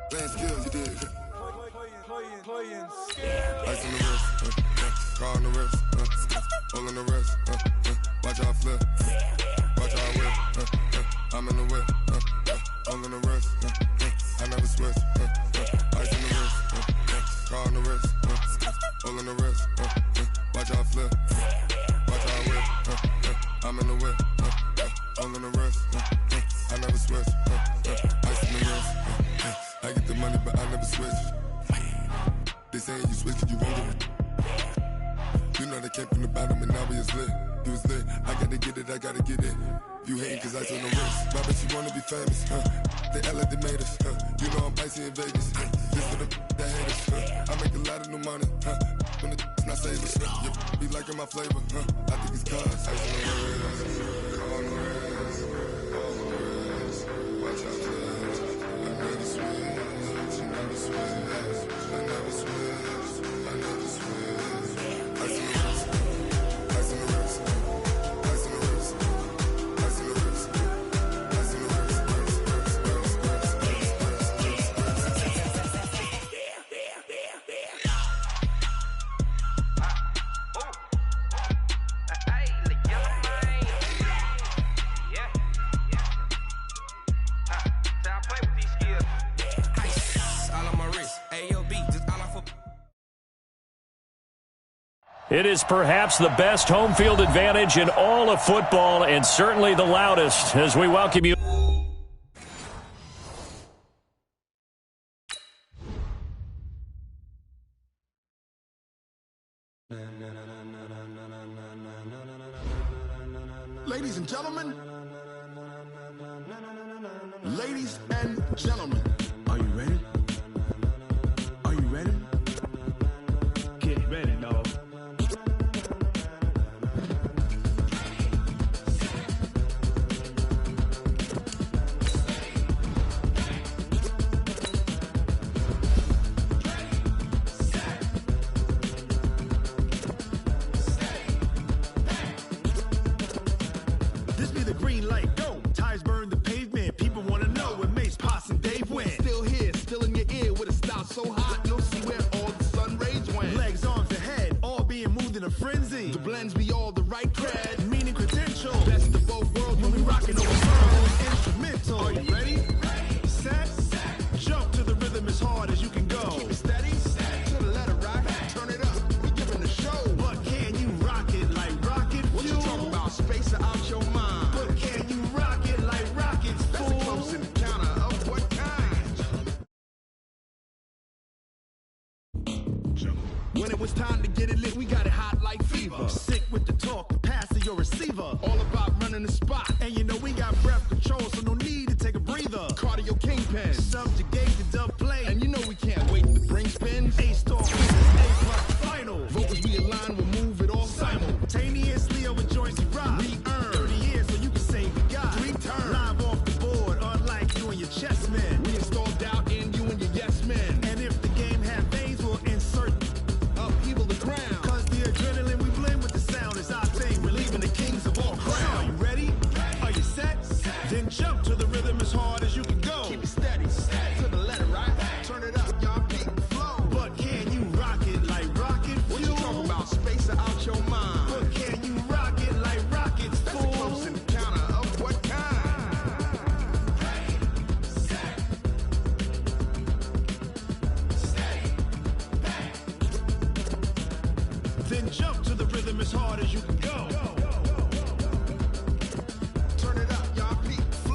Playing skills, you did. Ice on the wrist, car on the wrist, all on the wrist, watch how I flip, watch how I whip, I'm in the whip, all on the wrist, I never switch, ice on the wrist, car on the wrist, all on the wrist, watch how I flip, watch how I whip, I'm in the whip, all on the wrist, I never switch, ice on the wrist, I get the money but I never switch. They saying you switch cause you won't get it. You know they came from the bottom and now we is lit. You was lit, I gotta get it, I gotta get it. You hating cause ice on the wrist. My bitch, you wanna be famous, They act like they made us, You know I'm icy in Vegas, This for the that hate us, I make a lot of new money, When the not save us, You be liking my flavor, I think it's cause ice on the wrist, car on the wrist, all on the wrist, watch out for this. I never switch, you never switch. I never switch, I never switch. Ice on the wrist, ice on the wrist, ice on the wrist, ice on the wrist, ice on the wrist, It is perhaps the best home field advantage in all of football and certainly the loudest as we welcome you. Ladies and gentlemen, ladies and gentlemen, are you ready? Are you ready? Get ready, dog. This be the green light, go. Tires burn the pavement. People want to know where Mace, Potts, and Dave went. Still here, still in your ear with a style so hot, you'll see where all the sun rays went. Legs, arms, and head, all being moved in a frenzy. The blends be all the right cred, meaning credential. Best of both worlds when we rockin' over world. Instrumental. Are you ready? Set, jump to the rhythm as hard as you can go. Keep it steady, to the letter rock. Turn it up, we giving the show. But can you rock it like rocket fuel? What you talking about? Space out your mind. But can you rock it like rockets, fool? That's a close encounter of what kind? When it was time to get it lit, we got it hot like fever. Sick with the talk, the pass of your receiver. All about running the spot. And you know we got breath control, so no need to take a breather. Cardio kingpin, subjugate the dub play. And you know we can't wait to bring spins. A-star wins, A-plus final. Vocals we align, we'll move it all simultaneously over joints we rock. We earn 30 years, so you can say we got 3 turns. Live off the board, unlike you and your chess men. We install doubt in you and your yes men. And if the game had veins, we'll insert upheaval the ground. Cause the adrenaline we blend with the sound is our thing. We're leaving the kings of all crowns. Are you ready? Are you set? Then jump to the rhythm as hard as you can go. Keep it steady, to the letter, right? Turn it up, y'all keep the flow. But can you rock it like rocket fuel? What you talking about? Space out your mind. But can you rock it like rockets, fool? That's a close encounter of what kind? Then jump to the rhythm as hard as you can go. Turn it up, y'all keep the flow.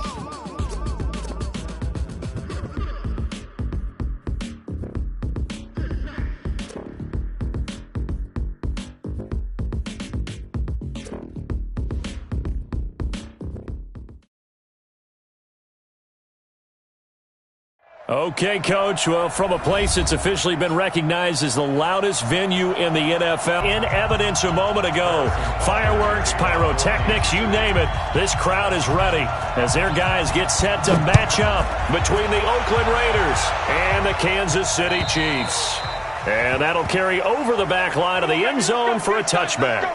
Okay, Coach. Well, from a place that's officially been recognized as the loudest venue in the NFL. In evidence a moment ago. Fireworks, pyrotechnics, you name it. This crowd is ready as their guys get set to match up between the Oakland Raiders and the Kansas City Chiefs. And that'll carry over the back line of the end zone for a touchback.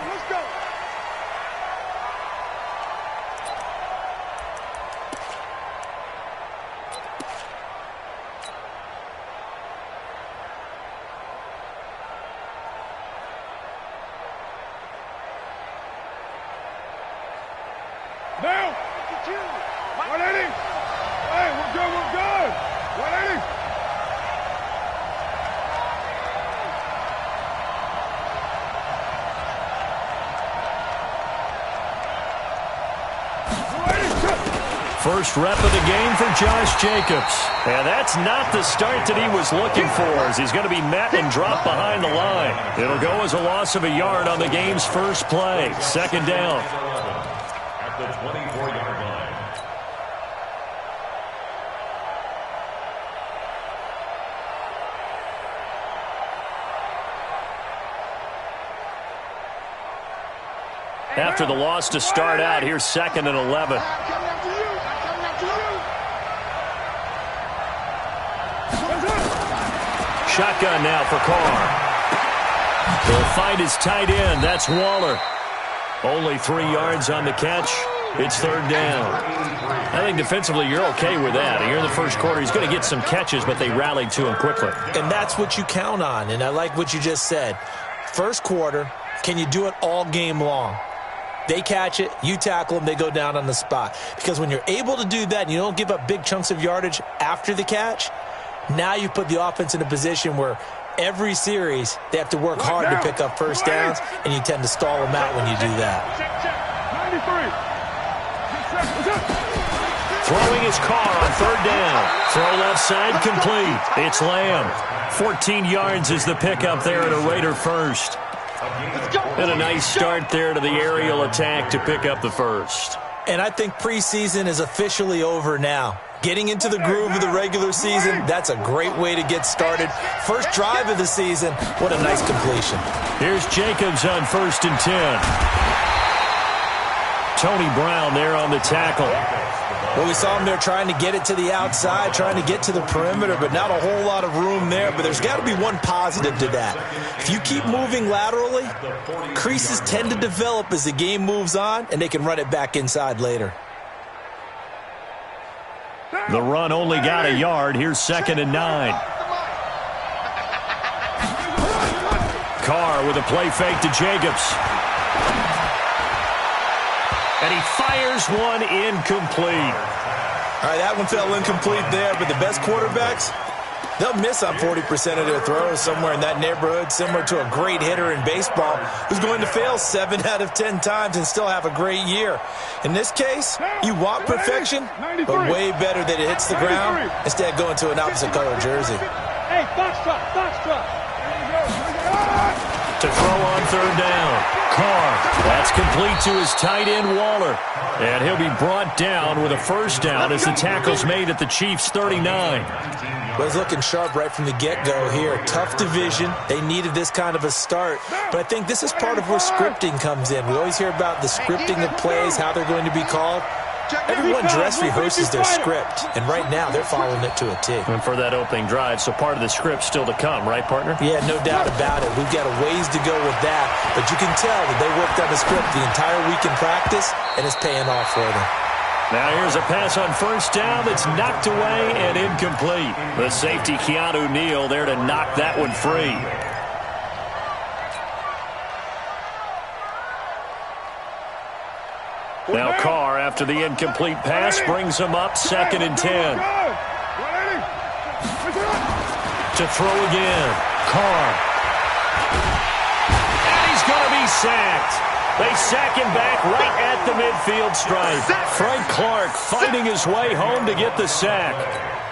First rep of the game for Josh Jacobs. And that's not the start that he was looking for, as he's going to be met and dropped behind the line. It'll go as a loss of a yard on the game's first play. Second down. At the 24-yard line. After the loss to start out, here's 2nd and 11. Shotgun now for Carr. He'll find his tight end. That's Waller. Only 3 yards on the catch. It's third down. I think defensively you're okay with that. Here in the first quarter, he's going to get some catches, but they rallied to him quickly. And that's what you count on, and I like what you just said. First quarter, can you do it all game long? They catch it, you tackle them, they go down on the spot. Because when you're able to do that and you don't give up big chunks of yardage after the catch, now you put the offense in a position where every series they have to work hard to pick up first downs, and you tend to stall them out when you do that. Throwing his Carr on third down. Throw left side complete. It's Lamb. 14 yards is the pickup there at a Raider first. And a nice start there to the aerial attack to pick up the first. And I think preseason is officially over now. Getting into the groove of the regular season, that's a great way to get started. First drive of the season, what a nice completion. Here's Jacobs on 1st and 10. Tony Brown there on the tackle. Well, we saw him there trying to get it to the outside, trying to get to the perimeter, but not a whole lot of room there. But there's got to be one positive to that. If you keep moving laterally, creases tend to develop as the game moves on, and they can run it back inside later. The run only got a yard. Here's 2nd and 9. Carr with a play fake to Jacobs. And he fires one incomplete. All right, that one fell incomplete there, but the best quarterbacks, they'll miss on 40% of their throws, somewhere in that neighborhood, similar to a great hitter in baseball who's going to fail 7 out of 10 times and still have a great year. In this case, you want perfection, but way better that it hits the ground instead of going to an opposite color jersey. Hey, box truck. To throw on third down. Carr. That's complete to his tight end, Waller. And he'll be brought down with a first down as the tackle's made at the Chiefs' 39. Well, he's looking sharp right from the get-go here. Tough division. They needed this kind of a start. But I think this is part of where scripting comes in. We always hear about the scripting of plays, how they're going to be called. Everyone dress rehearses their script, and right now they're following it to a T. And for that opening drive, so part of the script still to come, right, partner? Yeah, no doubt about it. We've got a ways to go with that, but you can tell that they worked on the script the entire week in practice, and it's paying off for them. Now here's a pass on first down that's knocked away and incomplete. The safety, Keanu Neal, there to knock that one free. Now Carr, after the incomplete pass, brings him up 2nd and 10. To throw again. Carr. And he's going to be sacked. They sack him back right at the midfield stripe. Frank Clark fighting his way home to get the sack.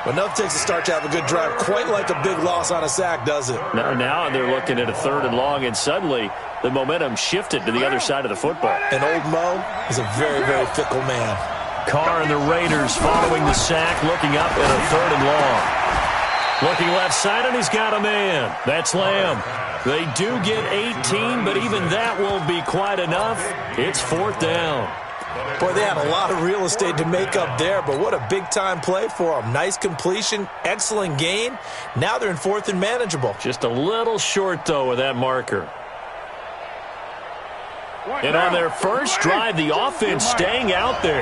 Well, enough takes a start to have a good drive. Quite like a big loss on a sack, does it? Now they're looking at a 3rd and long, and suddenly the momentum shifted to the other side of the football. And old Mo is a very, very fickle man. Carr and the Raiders following the sack, looking up at a 3rd and long. Looking left side, and he's got a man. That's Lamb. They do get 18, but even that won't be quite enough. It's 4th down. Boy, they had a lot of real estate to make up there, but what a big-time play for them. Nice completion, excellent gain. Now they're in 4th and manageable. Just a little short, though, with that marker. And on their first drive, the offense staying out there.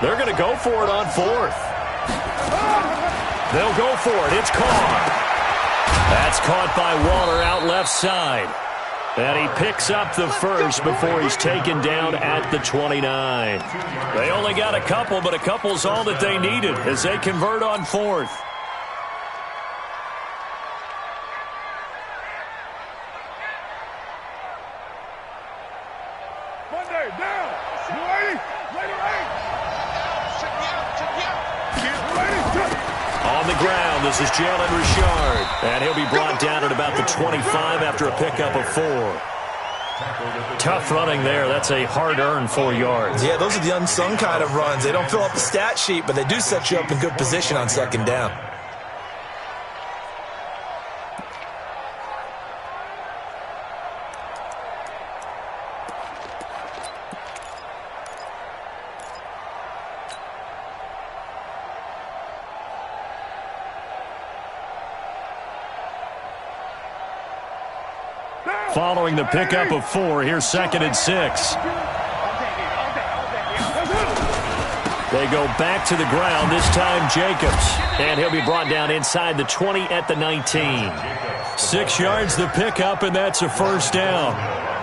They're going to go for it on 4th. They'll go for it. It's Carr. That's caught by Waller out left side. And he picks up the first before he's taken down at the 29. They only got a couple, but a couple's all that they needed as they convert on 4th. the ground. This is Jalen Richard. And he'll be brought down at about the 25 after a pickup of 4. Tough running there. That's a hard-earned 4 yards. Yeah, those are the unsung kind of runs. They don't fill up the stat sheet, but they do set you up in good position on second down. Following the pickup of 4, here's 2nd and 6. They go back to the ground, this time Jacobs. And he'll be brought down inside the 20 at the 19. 6 yards the pickup, and that's a first down.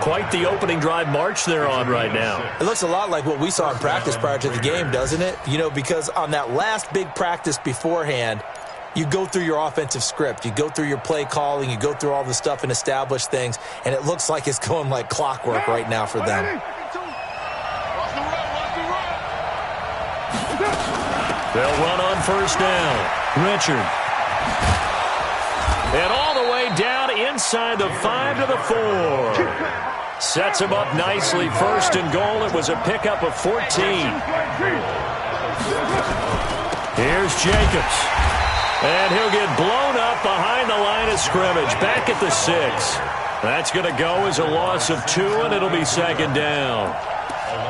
Quite the opening drive march they're on right now. It looks a lot like what we saw in practice prior to the game, doesn't it? You know, because on that last big practice beforehand, you go through your offensive script. You go through your play calling. You go through all the stuff and establish things. And it looks like it's going like clockwork right now for them. They'll run on first down. Richard. And all the way down inside the 5 to the 4. Sets him up nicely. 1st and goal. It was a pickup of 14. Here's Jacobs. And he'll get blown up behind the line of scrimmage. Back at the 6. That's going to go as a loss of 2, and it'll be 2nd down.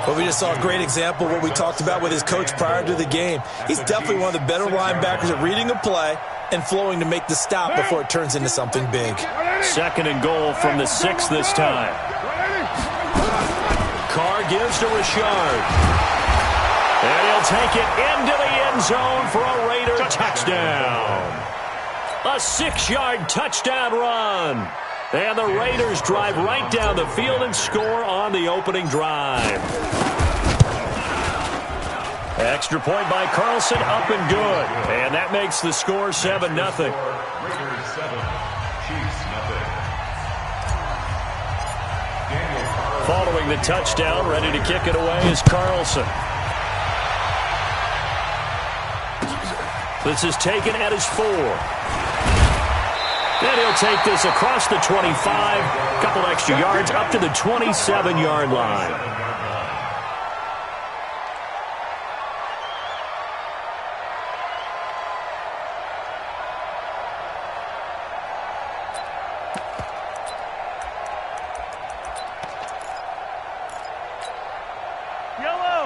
Well, we just saw a great example of what we talked about with his coach prior to the game. He's definitely one of the better linebackers at reading a play and flowing to make the stop before it turns into something big. 2nd and goal from the 6 this time. Carr gives to Richard. And he'll take it into the end zone for a Raider touchdown. A 6-yard touchdown run. And the Raiders drive right down the field and score on the opening drive. Extra point by Carlson, up and good. And that makes the score 7-0. Raiders 7, Chiefs nothing. Following the touchdown, ready to kick it away is Carlson. This is taken at his 4. And he'll take this across the 25, couple extra yards up to the 27-yard line.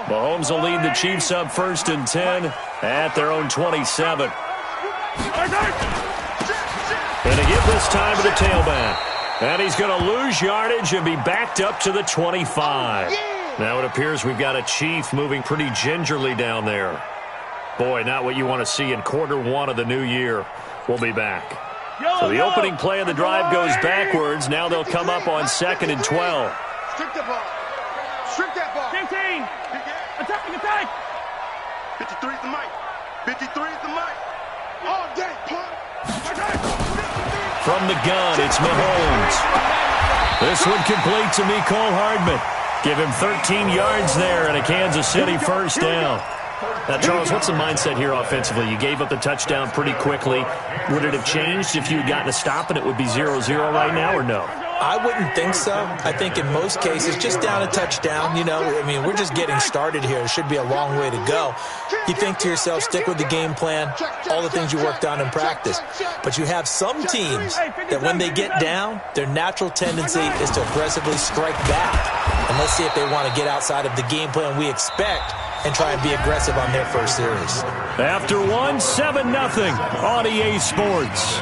Mahomes will lead the Chiefs up 1st and 10 at their own 27. And to give this time to the tailback. And he's going to lose yardage and be backed up to the 25. Now it appears we've got a Chief moving pretty gingerly down there. Boy, not what you want to see in quarter 1 of the new year. We'll be back. So the opening play of the drive goes backwards. Now they'll come up on 2nd and 12. Strip that ball. Strip that ball. 15. Attack, attack. 53 is the mic. 53 is the mic. All day, punt. From the gun, it's Mahomes. This one complete to Mecole Hardman. Give him 13 yards there and a Kansas City first down. Now, Charles, what's the mindset here offensively? You gave up the touchdown pretty quickly. Would it have changed if you had gotten a stop and it would be 0-0 right now, or no? I wouldn't think so. I think in most cases, just down a touchdown, you know, I mean, we're just getting started here. It should be a long way to go. You think to yourself, stick with the game plan, all the things you worked on in practice. But you have some teams that when they get down, their natural tendency is to aggressively strike back. And let's see if they want to get outside of the game plan we expect and try and be aggressive on their first series. After 7-0 on EA Sports.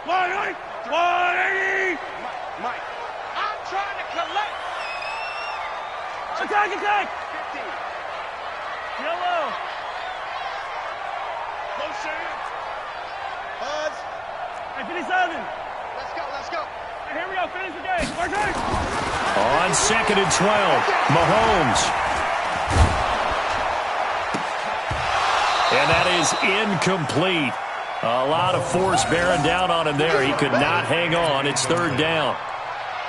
180. Mike. I'm trying to collect. Attack. 50. Yellow. Motion. Buzz. 57. Let's go. Here we go. Finish the game. On 2nd and 12, Mahomes. And that is incomplete. A lot of force bearing down on him there. He could not hang on. It's 3rd down.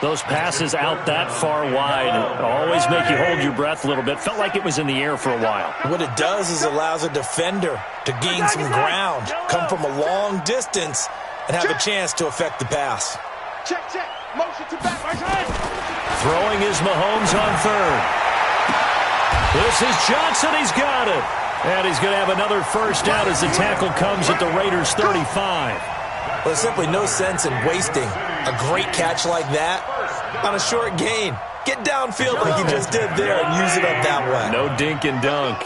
Those passes out that far wide always make you hold your breath a little bit. Felt like it was in the air for a while. What it does is allows a defender to gain some ground, come from a long distance, and have a chance to affect the pass. Check. Motion to back. Throwing is Mahomes on 3rd. This is Johnson. He's got it. And he's going to have another first down as the tackle comes at the Raiders' 35. Well, there's simply no sense in wasting a great catch like that on a short gain. Get downfield like you just did there and use it up that way. No dink and dunk.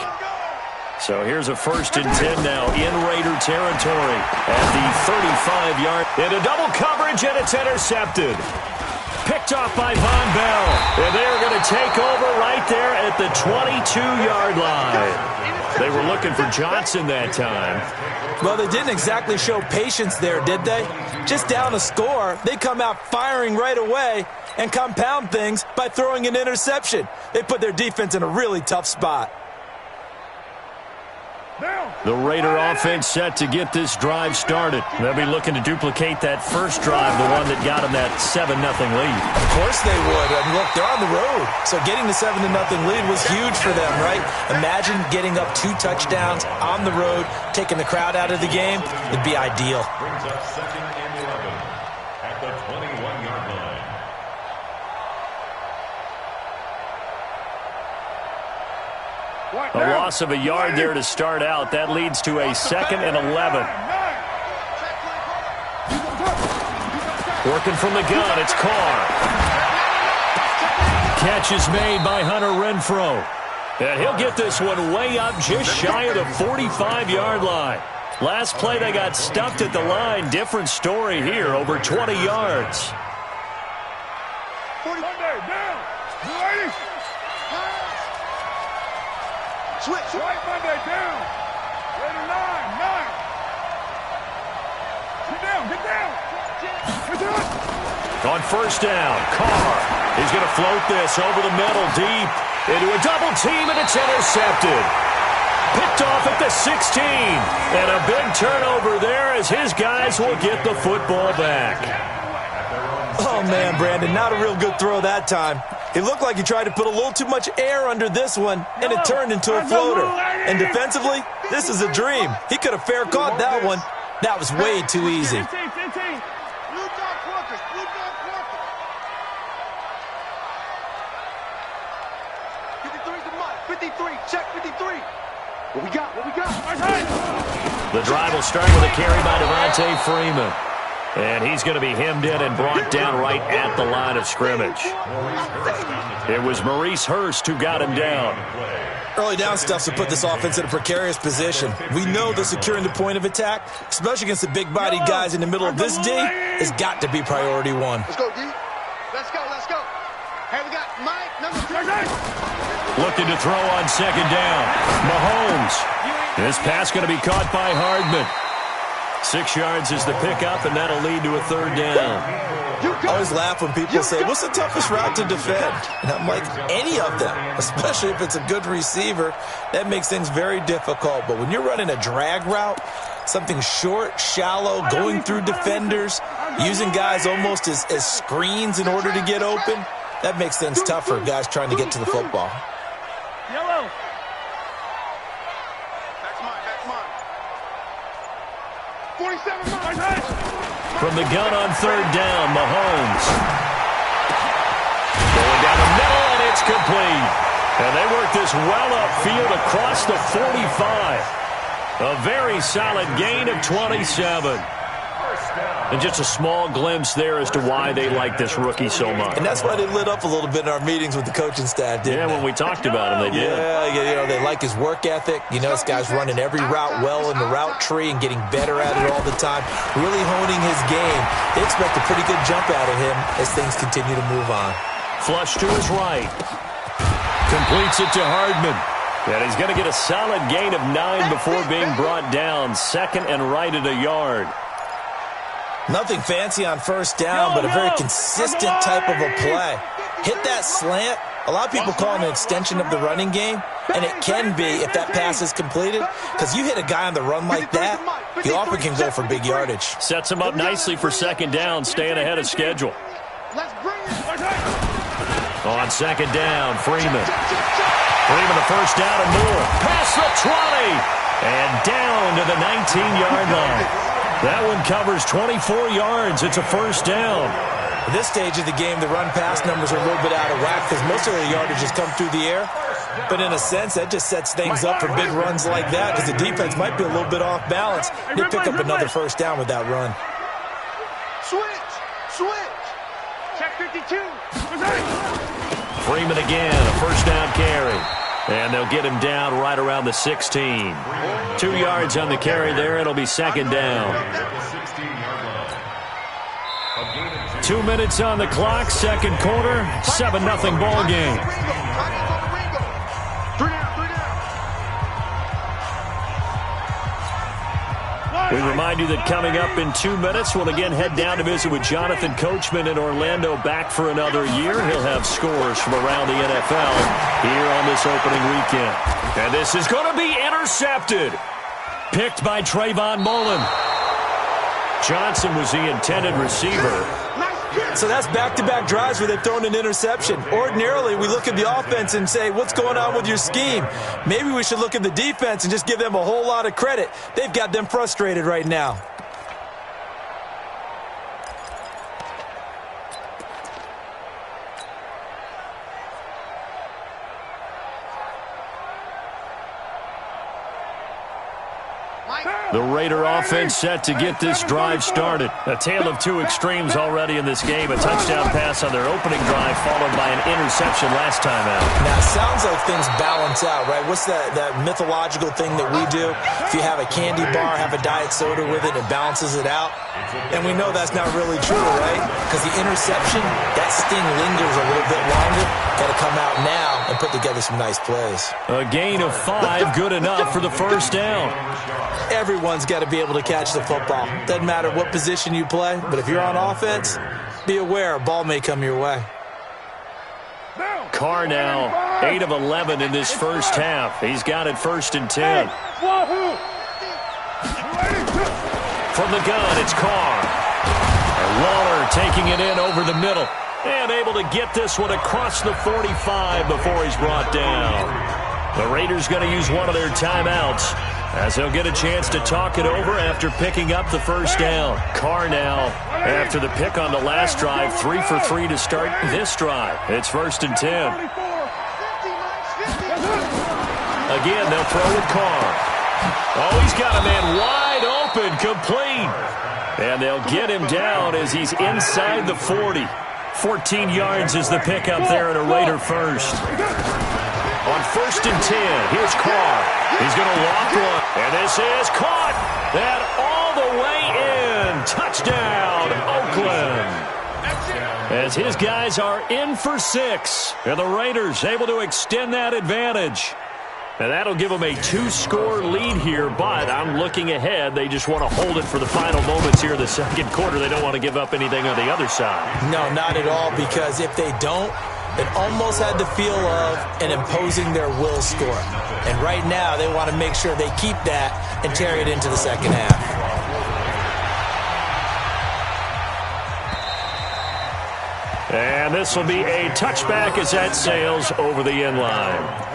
So here's a 1st and 10 now in Raider territory at the 35-yard. Into double coverage, and it's intercepted. Picked off by Von Bell. And they're going to take over right there at the 22-yard line. They were looking for Johnson that time. Well, they didn't exactly show patience there, did they? Just down a score, they come out firing right away and compound things by throwing an interception. They put their defense in a really tough spot. The Raider offense set to get this drive started. They'll be looking to duplicate that first drive, the one that got them that 7-0 lead. Of course they would. I mean, look, they're on the road. So getting the 7-0 lead was huge for them, right? Imagine getting up 2 touchdowns on the road, taking the crowd out of the game. It'd be ideal. Brings up 2nd and 11 at the 21-yard line. A loss of a yard there to start out. That leads to a 2nd and 11. Working from the gun, it's Carr. Catch is made by Hunter Renfrow. And he'll get this one way up just shy of the 45-yard line. Last play they got stuffed at the line. Different story here, over 20 yards. Switch. Right Monday down. Raider 9. Get down. On 1st down, Carr. He's going to float this over the middle deep into a double team, and it's intercepted. Picked off at the 16. And a big turnover there as his guys will get the football back. Oh, man, Brandon, not a real good throw that time. It looked like he tried to put a little too much air under this one, and it turned into a floater. And defensively, this is a dream. He could have fair caught that one. That was way too easy. 15. Blue dog workers. 53's the mark. 53. Check 53. What we got? The drive will start with a carry by Devontae Freeman. And he's going to be hemmed in and brought down right at the line of scrimmage. It was Maurice Hurst who got him down. Early down stuff to put this offense in a precarious position. We know that securing the point of attack, especially against the big-bodied guys in the middle of this D, has got to be priority 1. Let's go, D. Let's go. Hey, we got Mike, number 3. Looking to throw on 2nd down. Mahomes. This pass going to be caught by Hardman. 6 yards is the pickup, and that'll lead to a 3rd down. I always laugh when people say, what's the toughest route to defend? And I'm like, any of them, especially if it's a good receiver. That makes things very difficult. But when you're running a drag route, something short, shallow, going through defenders, using guys almost as screens in order to get open, that makes things tough for guys trying to get to the football. Yellow. From the gun on 3rd down, Mahomes. Going down the middle, and it's complete. And they work this well upfield across the 45. A very solid gain of 27. And just a small glimpse there as to why they like this rookie so much. And that's why they lit up a little bit in our meetings with the coaching staff, didn't they? When we talked about him, they did. Yeah, they like his work ethic. This guy's running every route well in the route tree and getting better at it all the time, really honing his game. They expect a pretty good jump out of him as things continue to move on. Flush to his right. Completes it to Hardman. And he's going to get a solid gain of 9 before being brought down. Second and right at a yard. Nothing fancy on first down, but a very consistent type of a play. Hit that slant. A lot of people call it an extension of the running game, and it can be if that pass is completed, because you hit a guy on the run like that, he often can go for big yardage. Sets him up nicely for second down, staying ahead of schedule. On second down, Freeman. Freeman a first down and more. Past the 20, and down to the 19-yard line. That one covers 24 yards. It's a first down. At this stage of the game, the run-pass numbers are a little bit out of whack because most of the yardage has come through the air. But in a sense, that just sets things up for big runs like that because the defense might be a little bit off balance. They pick up another first down with that run. Switch. Check 52. Freeman again, a first down carry. And they'll get him down right around the 16. 2 yards on the carry there. It'll be second down. 2 minutes on the clock, second quarter, 7-0 ball game. We remind you that coming up in 2 minutes, we'll again head down to visit with Jonathan Coachman in Orlando, back for another year. He'll have scores from around the NFL here on this opening weekend. And this is going to be intercepted. Picked by Trayvon Mullen. Johnson was the intended receiver. So that's back-to-back drives where they've thrown an interception. Ordinarily, we look at the offense and say, what's going on with your scheme? Maybe we should look at the defense and just give them a whole lot of credit. They've got them frustrated right now. The Raider offense set to get this drive started. A tale of two extremes already in this game. A touchdown pass on their opening drive, followed by an interception last time out. Now, it sounds like things balance out, right? What's that mythological thing that we do? If you have a candy bar, have a diet soda with it, it balances it out. And we know that's not really true, right? Because the interception, that sting lingers a little bit longer. Got to come out now and put together some nice plays. A gain of 5, good enough for the first down. Everyone's got to be able to catch the football. Doesn't matter what position you play, but if you're on offense, be aware a ball may come your way. Carr now 8 of 11 in this first half. He's got it 1st and 10. From the gun, it's Carr. And Waller taking it in over the middle. And able to get this one across the 45 before he's brought down. The Raiders going to use one of their timeouts, as they'll get a chance to talk it over after picking up the first down. Carr now, after the pick on the last drive, 3 for 3 to start this drive. It's 1st and 10. Again, they'll throw with Carr. Oh, he's got a man wide open, complete. And they'll get him down as he's inside the 40. 14 yards is the pickup there at a Raider first. On 1st and 10, here's Carr. He's going to lock one, and this is caught. That all the way in. Touchdown, Oakland. As his guys are in for 6, and the Raiders able to extend that advantage. And that'll give them a 2-score lead here, but I'm looking ahead. They just want to hold it for the final moments here in the second quarter. They don't want to give up anything on the other side. No, not at all, because if they don't, it almost had the feel of an imposing their will score. And right now, they want to make sure they keep that and carry it into the second half. And this will be a touchback as that sails over the end line.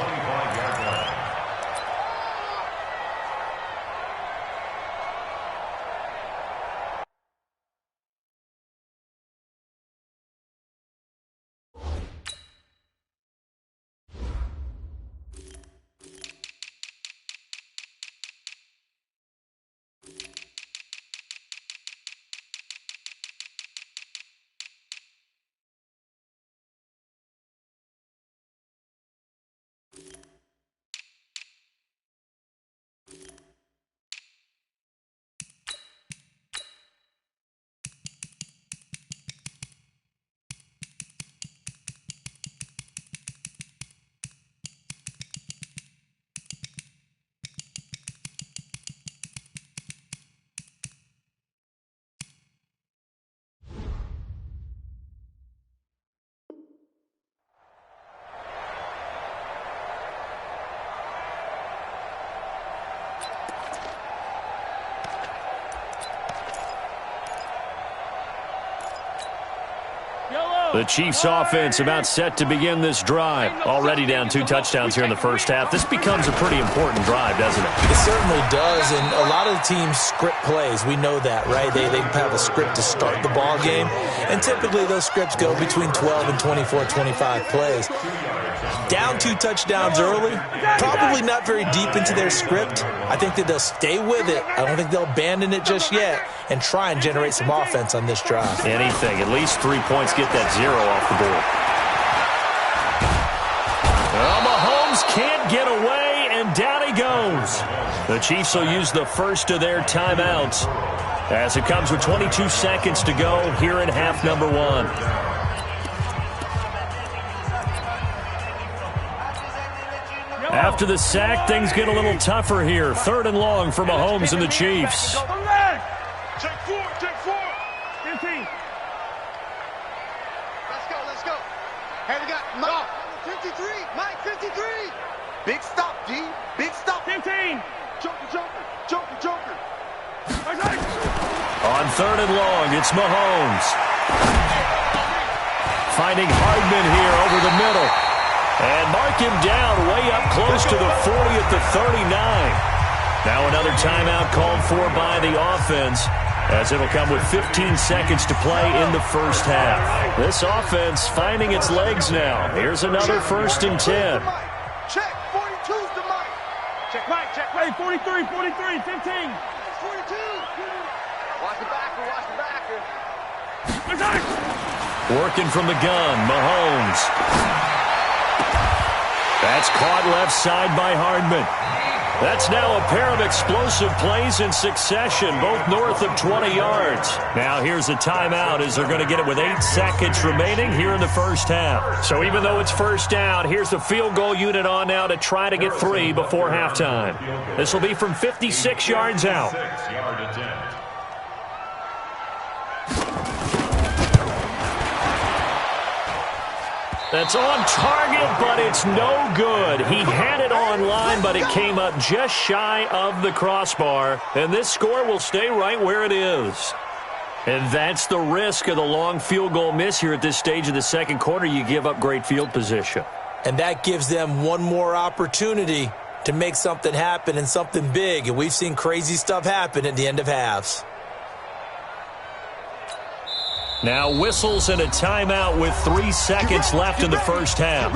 The Chiefs offense about set to begin this drive. Already down 2 touchdowns here in the first half. This becomes a pretty important drive, doesn't it? It certainly does, and a lot of the teams script plays. We know that, right? They have a script to start the ball game, and typically those scripts go between 12 and 24, 25 plays. Down 2 touchdowns early, probably not very deep into their script. I think that they'll stay with it. I don't think they'll abandon it just yet and try and generate some offense on this drive. Anything, at least 3 points, get that 0 off the board. Well, Mahomes can't get away, and down he goes. The Chiefs will use the first of their timeouts as it comes with 22 seconds to go here in half number 1. After the sack, things get a little tougher here. 3rd and long for Mahomes and the Chiefs. Check 4, check 4. 15. Let's go. Hey, we got Mike 53. Mike 53. Big stop, D. Big stop. 15. Joker. On 3rd and long, it's Mahomes. Finding Hardman here over the middle. And mark him down way up close to the 40 at the 39. Now another timeout called for by the offense, as it'll come with 15 seconds to play in the first half. This offense finding its legs now. Here's another 1st and 10. Check 42's the Mike. Check Mike. Hey, 43, 15. 42. Watch the backer. Working from the gun, Mahomes. That's caught left side by Hardman. That's now a pair of explosive plays in succession, both north of 20 yards. Now here's a timeout as they're going to get it with 8 seconds remaining here in the first half. So even though it's first down, here's the field goal unit on now to try to get 3 before halftime. This will be from 56 yards out. That's on target, but it's no good. He had it on line, but it came up just shy of the crossbar. And this score will stay right where it is. And that's the risk of the long field goal miss here at this stage of the second quarter. You give up great field position. And that gives them one more opportunity to make something happen and something big. And we've seen crazy stuff happen at the end of halves. Now whistles and a timeout with 3 seconds left in the first half.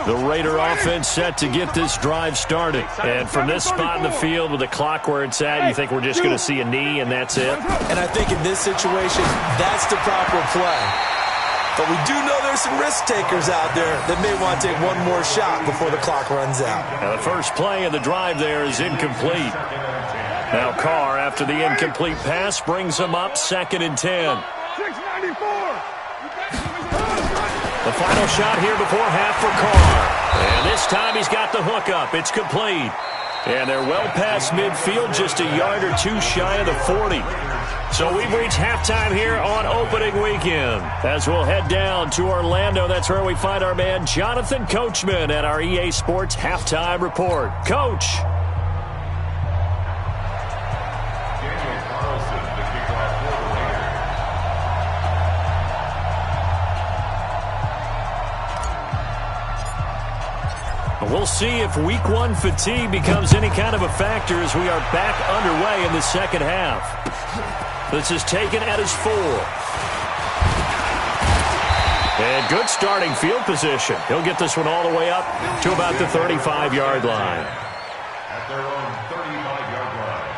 The Raider offense set to get this drive started. And from this spot in the field with the clock where it's at, you think we're just going to see a knee and that's it? And I think in this situation, that's the proper play. But we do know there's some risk takers out there that may want to take one more shot before the clock runs out. Now the first play of the drive there is incomplete. Now Carr, after the incomplete pass, brings him up 2nd and 10. 694. The final shot here before half for Carr. And this time he's got the hook up. It's complete. And they're well past midfield, just a yard or 2 shy of the 40. So we've reached halftime here on opening weekend. As we'll head down to Orlando, that's where we find our man Jonathan Coachman at our EA Sports Halftime Report. Coach. We'll see if week 1 fatigue becomes any kind of a factor as we are back underway in the second half. This is taken at his 4. And good starting field position. He'll get this one all the way up to about the 35-yard line. At their own 35-yard line.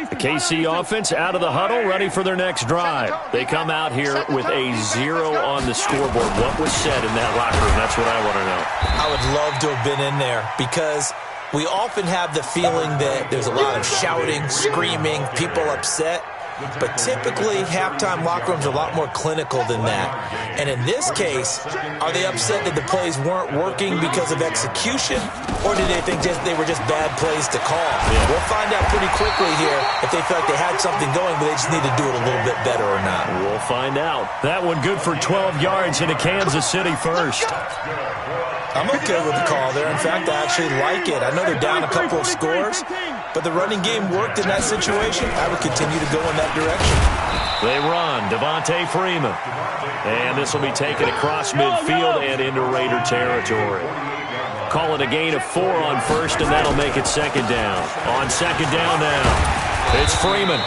The KC offense out of the huddle, ready for their next drive. They come out here with a 0 on the scoreboard. What was said in that locker room? That's what I want to know. I would love to have been in there because we often have the feeling that there's a lot of shouting, screaming, people upset. but typically halftime locker rooms are a lot more clinical than that. And in this case, are they upset that the plays weren't working because of execution, or did they think they were just bad plays to call? Yeah. We'll find out pretty quickly here if they feel like they had something going, but they just need to do it a little bit better or not. We'll find out. That one good for 12 yards into Kansas City first. I'm okay with the call there. In fact, I actually like it. I know they're down a couple of scores, but the running game worked in that situation. I would continue to go in that direction. They run. Devontae Freeman. And this will be taken across midfield and into Raider territory. Call it a gain of 4 on first, and that'll make it second down. On second down now, it's Freeman.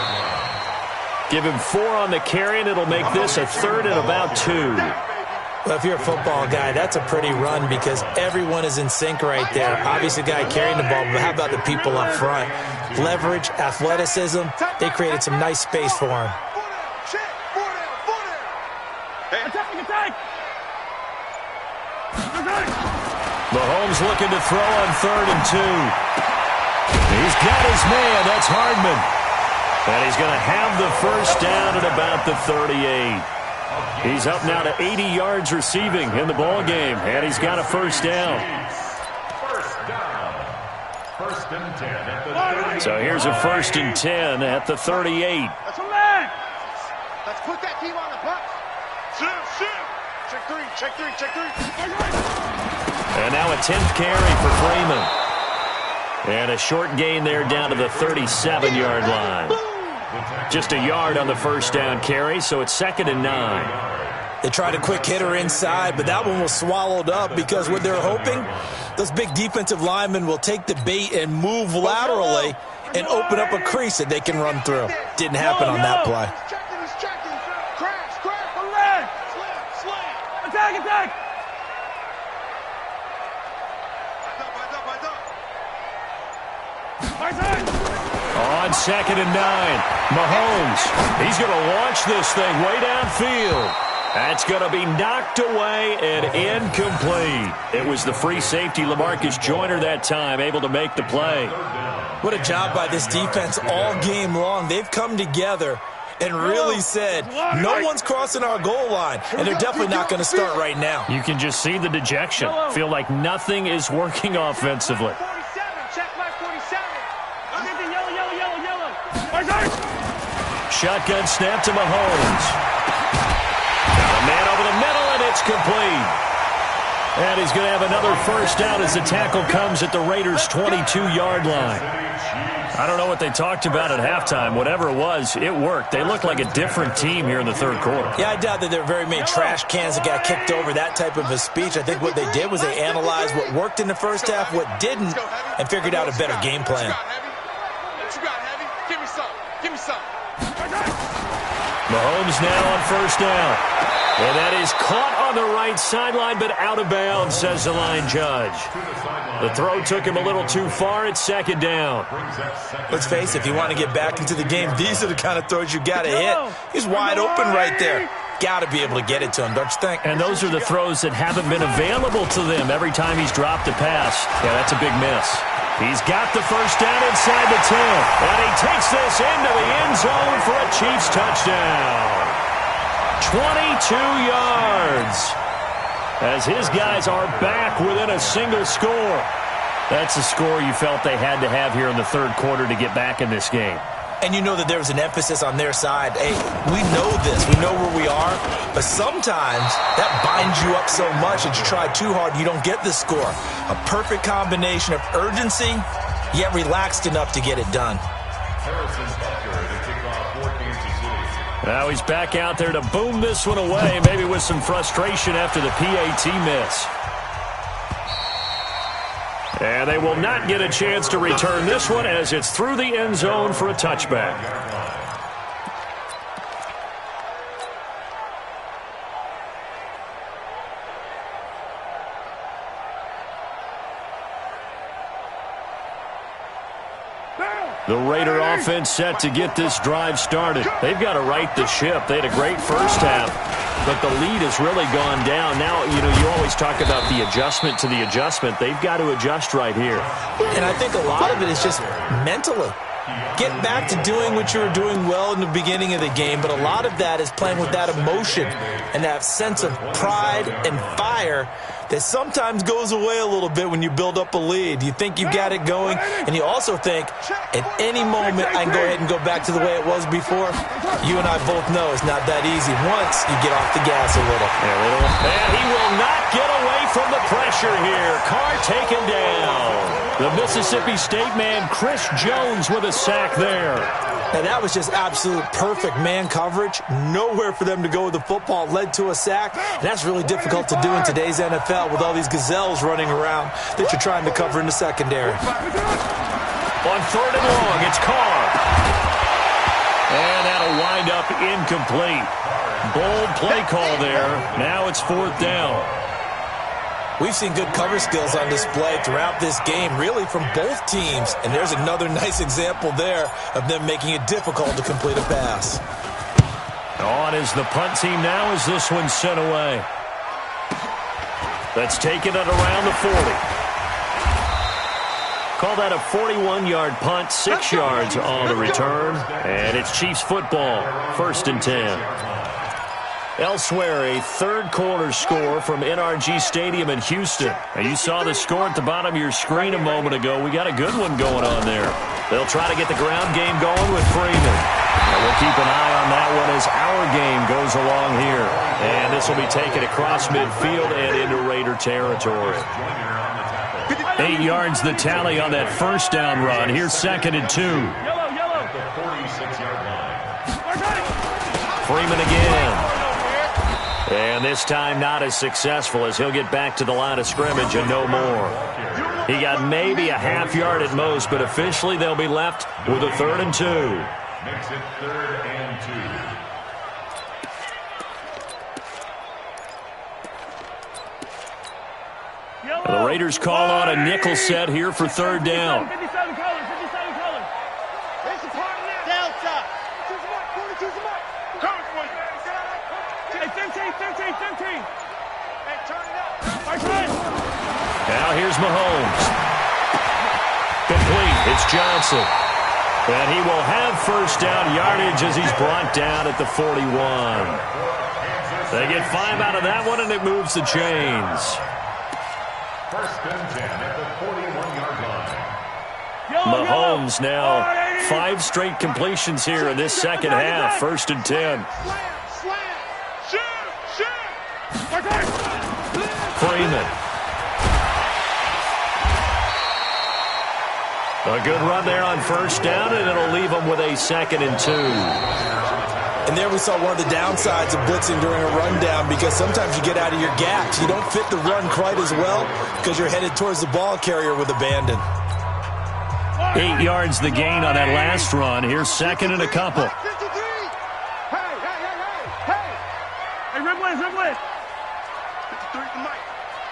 Give him 4 on the carry, and it'll make this a third and about 2. Well, if you're a football guy, that's a pretty run because everyone is in sync right there. Obviously, the guy carrying the ball, but how about the people up front? Leverage, athleticism, they created some nice space for him. Mahomes looking to throw on 3rd and 2. He's got his man. That's Hardman. And he's going to have the first down at about the 38. He's up now to 80 yards receiving in the ball game, and he's got a first down. First and 10 at the 38. So here's a 1st and 10 at the 38. That's a man. Let's put that team on the bus. Check 3, check 3, check 3. And now a 10th carry for Freeman. And a short gain there down to the 37-yard line. Just a yard on the first down carry, so it's 2nd and 9. They tried a quick hitter inside, but that one was swallowed up because what they're hoping, those big defensive linemen will take the bait and move laterally and open up a crease that they can run through. Didn't happen on that play. He's checking. Crash. Slam. Attack. On 2nd and 9, Mahomes. He's going to launch this thing way downfield. That's going to be knocked away and incomplete. It was the free safety, LaMarcus Joyner, that time, able to make the play. What a job by this defense all game long. They've come together and really said, no one's crossing our goal line, and they're definitely not going to start right now. You can just see the dejection. Feel like nothing is working offensively. 47, check my 47. Yellow. Shotgun snap to Mahomes. Got a man over the middle, and it's complete. And he's going to have another first down as the tackle comes at the Raiders' 22-yard line. I don't know what they talked about at halftime. Whatever it was, it worked. They look like a different team here in the third quarter. Yeah, I doubt that there are very many trash cans that got kicked over, that type of a speech. I think what they did was they analyzed what worked in the first half, what didn't, and figured out a better game plan. What you got, Heavy? Give me some. Mahomes now on first down. And that is caught on the right sideline, but out of bounds, says the line judge. The throw took him a little too far. It's 2nd down. Let's face it, if you want to get back into the game, these are the kind of throws you got to hit. He's wide open right there. Got to be able to get it to him, don't you think? And those are the throws that haven't been available to them every time he's dropped a pass. Yeah, that's a big miss. He's got the first down inside the 10. And he takes this into the end zone for a Chiefs touchdown. 22 yards. As his guys are back within a single score. That's a score you felt they had to have here in the third quarter to get back in this game. And you know that there was an emphasis on their side. Hey, we know this. We know where we are. But sometimes that binds you up so much that you try too hard and you don't get the score. A perfect combination of urgency, yet relaxed enough to get it done. Now he's back out there to boom this one away, maybe with some frustration after the PAT miss. And they will not get a chance to return this one as it's through the end zone for a touchback. The Raider offense set to get this drive started. They've got to right the ship. They had a great first half, but the lead has really gone down. Now, you always talk about the adjustment to the adjustment. They've got to adjust right here. And I think a lot of it is just mentally. Get back to doing what you were doing well in the beginning of the game, but a lot of that is playing with that emotion and that sense of pride and fire that sometimes goes away a little bit when you build up a lead. You think you got it going, and you also think, at any moment, I can go ahead and go back to the way it was before. You and I both know it's not that easy once you get off the gas a little. And he will not get away from the pressure here. Carr taken down. The Mississippi State man, Chris Jones, with a sack there. And that was just absolute perfect man coverage. Nowhere for them to go with the football. Led to a sack. And that's really difficult to do in today's NFL with all these gazelles running around that you're trying to cover in the secondary. On 3rd and long, it's Carr. And that'll wind up incomplete. Bold play call there. Now it's 4th down. We've seen good cover skills on display throughout this game, really from both teams. And there's another nice example there of them making it difficult to complete a pass. On is the punt team now as this one's sent away. That's taken at around the 40. Call that a 41-yard punt, 6 yards on the return. And it's Chiefs football, 1st and 10. Elsewhere, a third-quarter score from NRG Stadium in Houston. Now, you saw the score at the bottom of your screen a moment ago. We got a good one going on there. They'll try to get the ground game going with Freeman. And we'll keep an eye on that one as our game goes along here. And this will be taken across midfield and into Raider territory. 8 yards the tally on that first down run. Here's 2nd and 2. Freeman again. And this time not as successful as he'll get back to the line of scrimmage and no more. He got maybe a half yard at most, but officially they'll be left with a 3rd and 2. Makes it 3rd and 2. The Raiders call on a nickel set here for 3rd down. 57 colors. There's a part of that. Delta. 42's the mark. Cover for you. 15. Hey, turn it up. Now here's Mahomes. Complete. It's Johnson. And he will have 1st down yardage as he's brought down at the 41. They get 5 out of that one, and it moves the chains. 1st and 10 at the 41-yard line. Mahomes now 5 straight completions here in this second half. 1st and 10. Freeman. A good run there on 1st down, and it'll leave them with a 2nd and 2. And there we saw one of the downsides of blitzing during a rundown, because sometimes you get out of your gaps. You don't fit the run quite as well because you're headed towards the ball carrier with abandon. 8 yards the gain on that last run. Here's 2nd and a couple. 53. Hey, Riblet. 53 is the mic.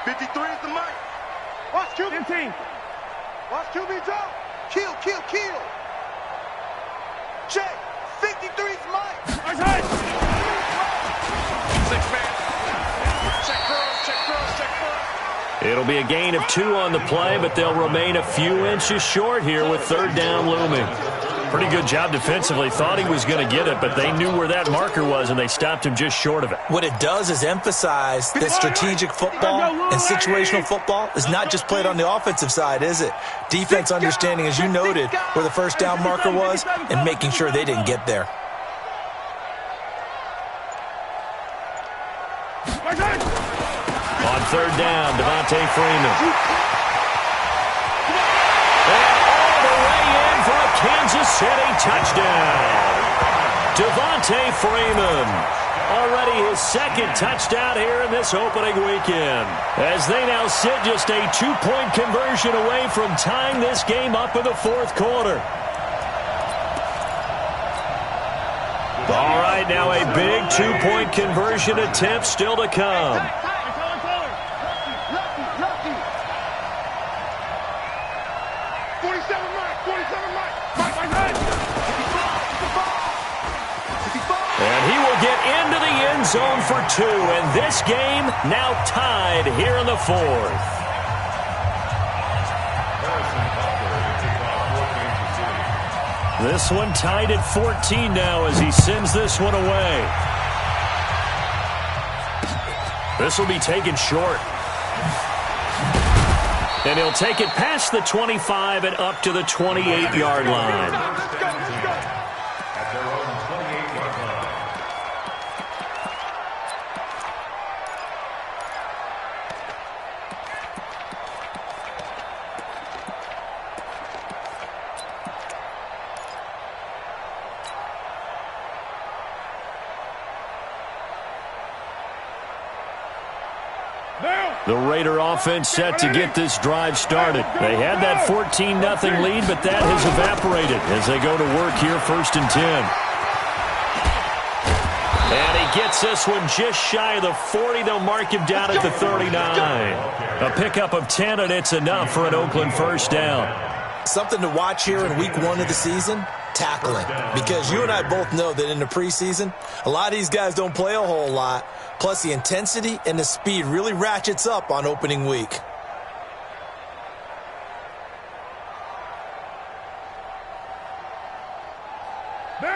53 is the mic. Watch QB. 15. Watch QB drop. Kill. Check. 53 is Mike. Six man. Check cross. It'll be a gain of 2 on the play, but they'll remain a few inches short here with 3rd down looming. Pretty good job defensively. Thought he was going to get it, but they knew where that marker was, and they stopped him just short of it. What it does is emphasize that strategic football and situational football is not just played on the offensive side, is it? Defense understanding, as you noted, where the 1st down marker was and making sure they didn't get there. On 3rd down, Devontae Freeman. Kansas City touchdown. Devontae Freeman. Already his 2nd touchdown here in this opening weekend. As they now sit just a 2-point conversion away from tying this game up in the 4th quarter. All right, now a big 2-point conversion attempt still to come. And he will get into the end zone for 2, and this game now tied here in the 4th. This one tied at 14 now as he sends this one away. This will be taken short. And he'll take it past the 25 and up to the 28-yard line. The Raider offense set to get this drive started. They had that 14-0 lead, but that has evaporated as they go to work here, 1st and 10. And he gets this one just shy of the 40. They'll mark him down at the 39. A pickup of 10, and it's enough for an Oakland first down. Something to watch here in week 1 of the season, tackling. Because you and I both know that in the preseason, a lot of these guys don't play a whole lot. Plus, the intensity and the speed really ratchets up on opening week.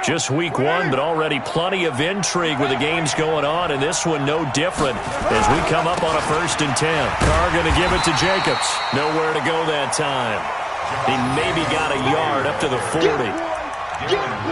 Just week 1, but already plenty of intrigue with the games going on, and this one no different as we come up on a 1st and 10. Carr going to give it to Jacobs. Nowhere to go that time. He maybe got a yard up to the 40.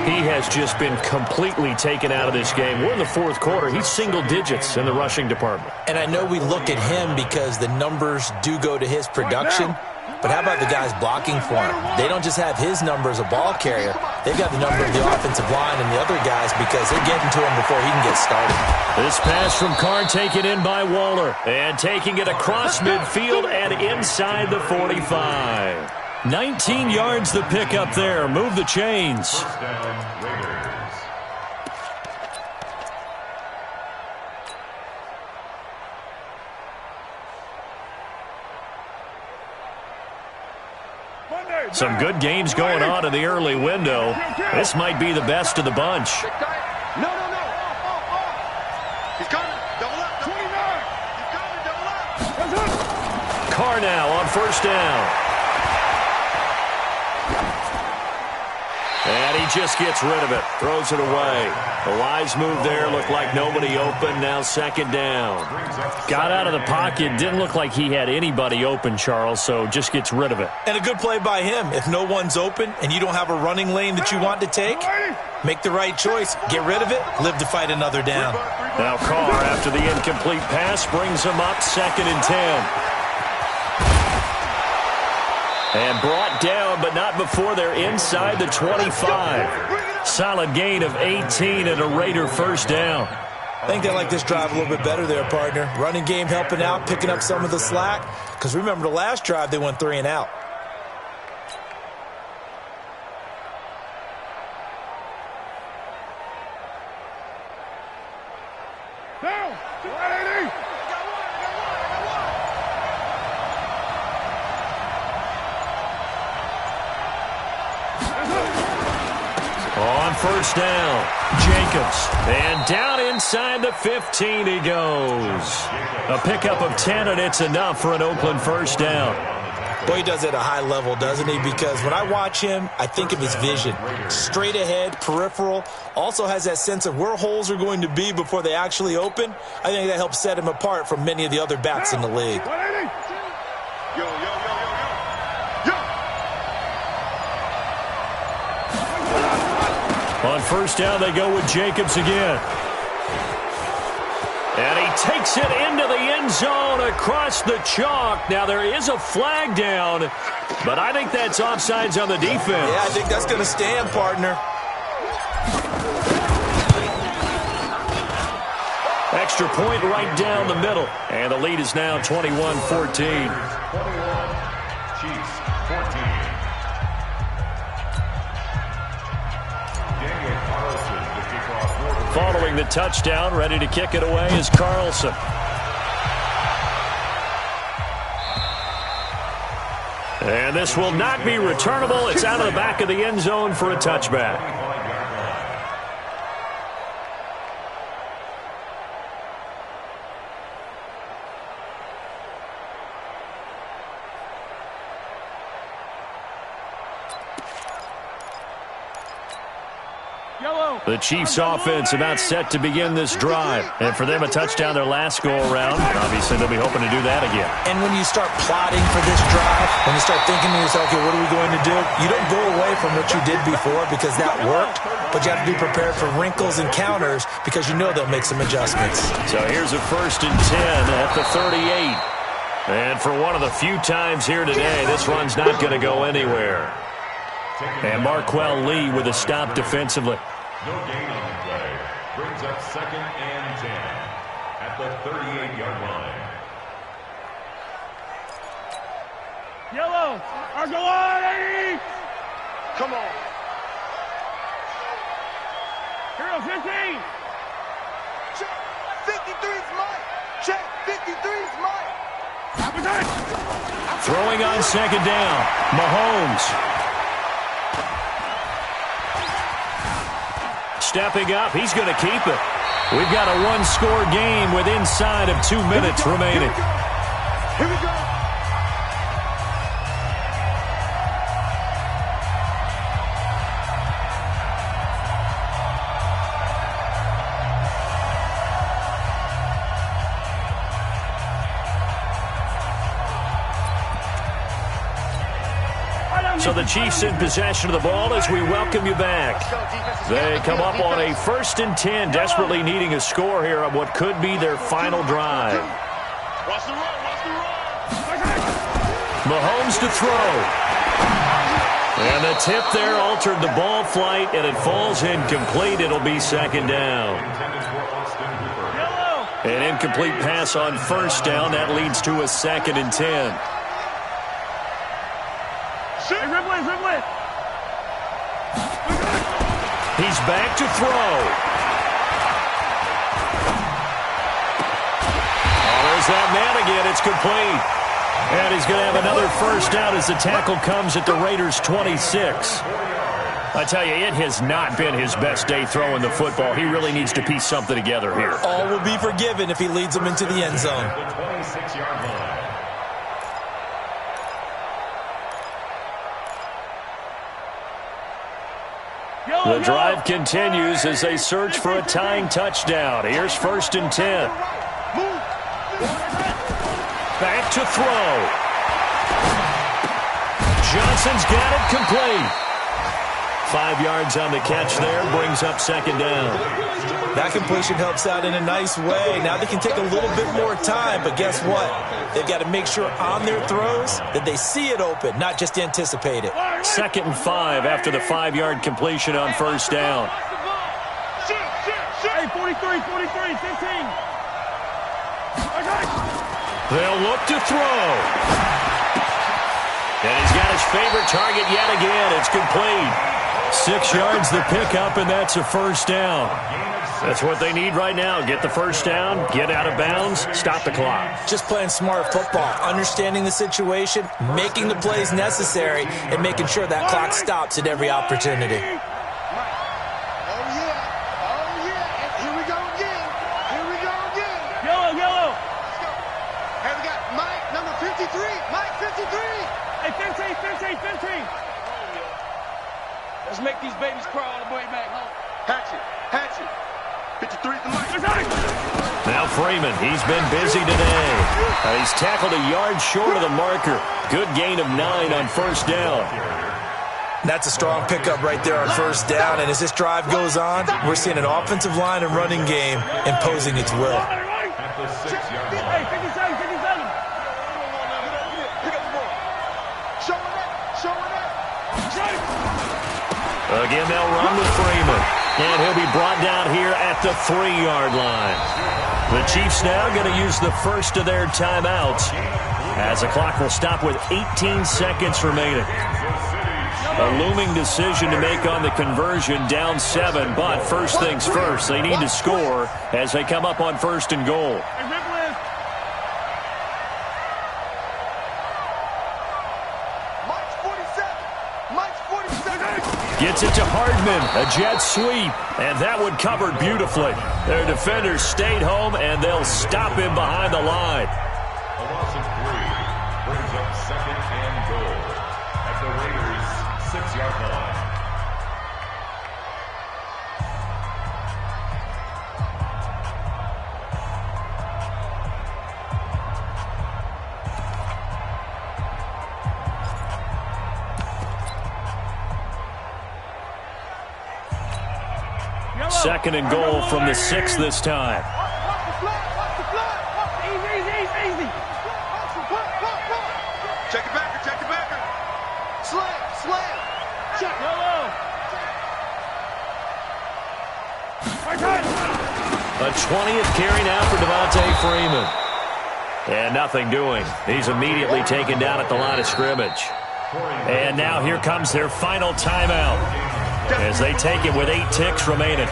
He has just been completely taken out of this game. We're in the 4th quarter. He's single digits in the rushing department. And I know we look at him because the numbers do go to his production, but how about the guys blocking for him? They don't just have his number as a ball carrier. They've got the number of the offensive line and the other guys because they're getting to him before he can get started. This pass from Carr taken in by Waller and taking it across midfield and inside the 45. 19 yards the pickup there. Move the chains. Some good games going on in the early window. This might be the best of the bunch. No. He's coming. Double up. 29. He's coming. Double up. Carr now on 1st down. And he just gets rid of it. Throws it away. A wise move there. Looked like nobody open. Now 2nd down. Got out of the pocket. Didn't look like he had anybody open, Charles, so just gets rid of it. And a good play by him. If no one's open and you don't have a running lane that you want to take, make the right choice. Get rid of it. Live to fight another down. Now Carr, after the incomplete pass, brings him up 2nd and 10. And brought down, but not before they're inside the 25. Solid gain of 18 and a Raider first down. I think they like this drive a little bit better there, partner. Running game helping out, picking up some of the slack. Because remember the last drive, they went 3 and out. Down. 180. On 1st down, Jacobs. And down inside the 15 he goes. A pickup of 10, and it's enough for an Oakland first down. Boy, he does it at a high level, doesn't he? Because when I watch him, I think of his vision. Straight ahead, peripheral. Also has that sense of where holes are going to be before they actually open. I think that helps set him apart from many of the other backs in the league. 180. Yo. On 1st down, they go with Jacobs again. And he takes it into the end zone across the chalk. Now, there is a flag down, but I think that's offsides on the defense. Yeah, I think that's going to stand, partner. Extra point right down the middle. And the lead is now 21-14. 21, Chiefs, 14. Following the touchdown, ready to kick it away is Carlson. And this will not be returnable. It's out of the back of the end zone for a touchback. The Chiefs offense about set to begin this drive. And for them, a touchdown their last go-around. Obviously, they'll be hoping to do that again. And when you start plotting for this drive, when you start thinking to yourself, okay, what are we going to do? You don't go away from what you did before because that worked, but you have to be prepared for wrinkles and counters because you know they'll make some adjustments. So here's a 1st and 10 at the 38. And for one of the few times here today, this run's not going to go anywhere. And Marquell Lee with a stop defensively. No gain on the play. Brings up 2nd and 10 at the 38-yard line. Yellow, Argolani! Come on. Hero 15. Check. 53's mine. Check. 53's mine. Throwing on 2nd down. Mahomes. Stepping up, he's going to keep it. We've got a one-score game with inside of 2 minutes remaining. Here we go. So the Chiefs in possession of the ball as we welcome you back. They come up on a 1st and 10, desperately needing a score here on what could be their final drive. Watch the run, watch the run. Mahomes to throw. And the tip there altered the ball flight, and it falls incomplete. It'll be 2nd down. An incomplete pass on 1st down. That leads to a 2nd and 10. He's back to throw. Oh, there's that man again. It's complete. And he's going to have another 1st down as the tackle comes at the Raiders' 26. I tell you, it has not been his best day throwing the football. He really needs to piece something together here. All will be forgiven if he leads them into the end zone. The 26-yard line. The drive continues as they search for a tying touchdown. Here's 1st and 10. Back to throw. Johnson's got it complete. 5 yards on the catch there, brings up 2nd down. That completion helps out in a nice way. Now they can take a little bit more time, but guess what? They've got to make sure on their throws that they see it open, not just anticipate it. 2nd and 5 after the 5-yard completion on 1st down. Hey, 43, 15. They'll look to throw. And he's got his favorite target yet again. It's complete. 6 yards the pickup, and that's a 1st down. That's what they need right now. Get the 1st down, get out of bounds, stop the clock. Just playing smart football, understanding the situation, making the plays necessary, and making sure that clock stops at every opportunity. Yellow. Hey, we got Mike, number 53. Mike, 53. Hey, 15. Let's make these babies crawl all the way back home. Hatchet. 53's the Mike. Now Freeman, he's been busy today. He's tackled a yard short of the marker. Good gain of 9 on 1st down. That's a strong pickup right there on 1st down, and as this drive goes on, we're seeing an offensive line and running game imposing its will. At the 6-yard line. Hey, 57. Pick up the ball. Showing that. Again, they'll run with Freeman. And he'll be brought down here at the 3-yard line. The Chiefs now going to use the first of their timeouts as the clock will stop with 18 seconds remaining. A looming decision to make on the conversion, down 7, but first things first, they need to score as they come up on 1st and goal. Gets it to Hardman, a jet sweep, and that one covered beautifully. Their defenders stayed home, and they'll stop him behind the line. A loss of 3 brings up 2nd and goal at the Raiders' 6-yard line. 2nd and goal from the 6 this time. Easy. Check it backer. Slam. Check. A 20th carry now for Devontae Freeman. And nothing doing. He's immediately taken down at the line of scrimmage. And now here comes their final timeout as they take it with 8 ticks remaining.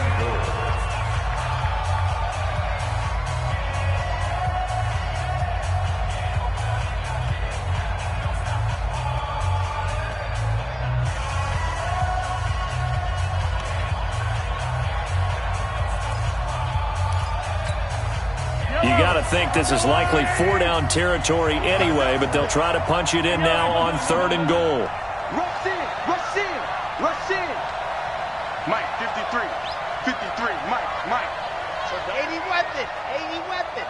You got to think this is likely 4-down territory anyway, but they'll try to punch it in now on 3rd and goal. Rush in. Mike, 53, Mike. 80 weapon.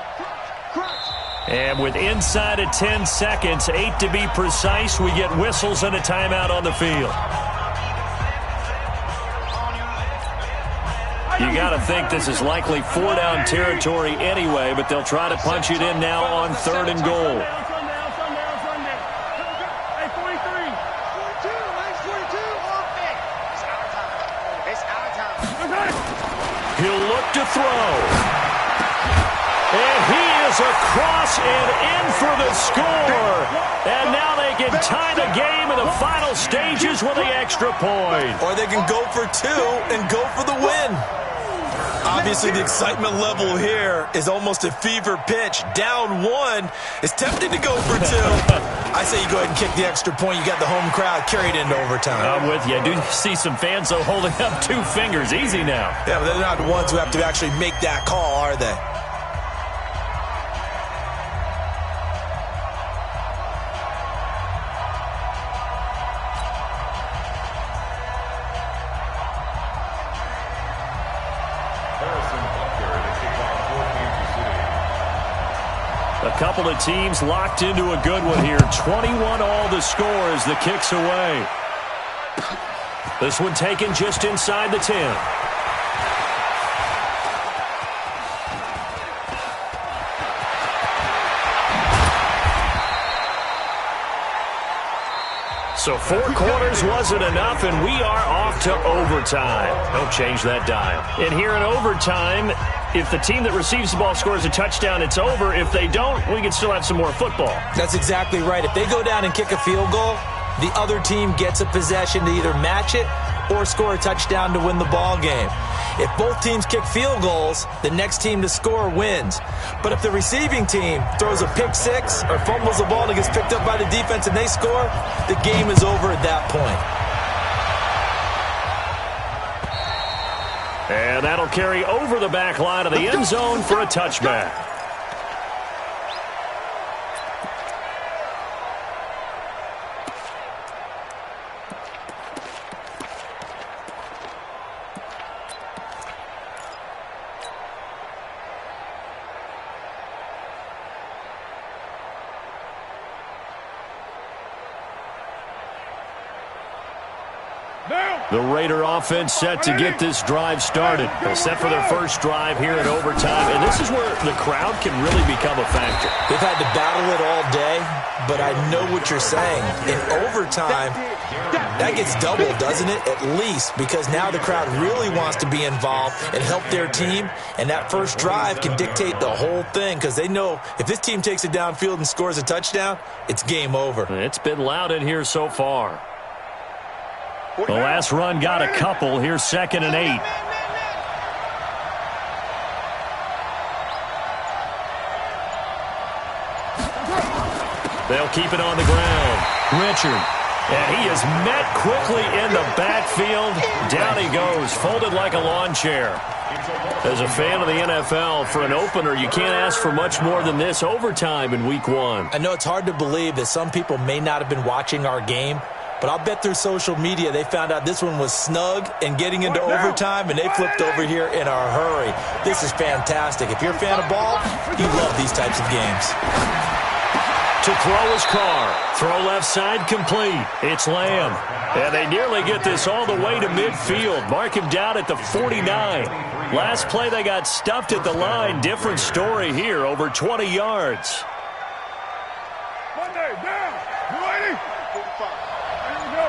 Crunch. And with inside of 10 seconds, 8 to be precise, we get whistles and a timeout on the field. You got to think this is likely 4-down territory anyway, but they'll try to punch it in now on 3rd and goal. Hey, 43. 42, Mike's 42. It's our time. He'll look to throw. And he is across and in for the score. And now they can tie the game in the final stages with the extra point. Or they can go for 2 and go for the win. Obviously, the excitement level here is almost a fever pitch. Down 1. It's tempting to go for 2. I say you go ahead and kick the extra point. You got the home crowd carried into overtime. I'm with you. I do see some fans, though, holding up 2 fingers. Easy now. Yeah, but they're not the ones who have to actually make that call, are they? A couple of teams locked into a good one here. 21 all the score as the kick's away. This one taken just inside the 10. So 4 quarters wasn't enough, and we are off to overtime. Don't change that dial. And here in overtime, if the team that receives the ball scores a touchdown, it's over. If they don't, we can still have some more football. That's exactly right. If they go down and kick a field goal, the other team gets a possession to either match it or score a touchdown to win the ball game. If both teams kick field goals, the next team to score wins. But if the receiving team throws a pick 6 or fumbles the ball and it gets picked up by the defense and they score, the game is over at that point. And that'll carry over the back line of the end zone for a touchback. The Raider offense set to get this drive started. They're set for their first drive here in overtime, and this is where the crowd can really become a factor. They've had to battle it all day, but I know what you're saying. In overtime, that gets doubled, doesn't it? At least, because now the crowd really wants to be involved and help their team, and that first drive can dictate the whole thing because they know if this team takes it downfield and scores a touchdown, it's game over. It's been loud in here so far. The last run got a couple. Here's 2nd and 8. They'll keep it on the ground. Richard. And he is met quickly in the backfield. Down he goes, folded like a lawn chair. As a fan of the NFL, for an opener, you can't ask for much more than this overtime in Week 1. I know it's hard to believe that some people may not have been watching our game, but I'll bet through social media they found out this one was snug and getting into overtime, and they flipped over here in a hurry. This is fantastic. If you're a fan of ball, you love these types of games. To throw his car. Throw left side complete. It's Lamb. And they nearly get this all the way to midfield. Mark him down at the 49. Last play they got stuffed at the line. Different story here. Over 20 yards. Monday, down. You ready? 45. Here we go.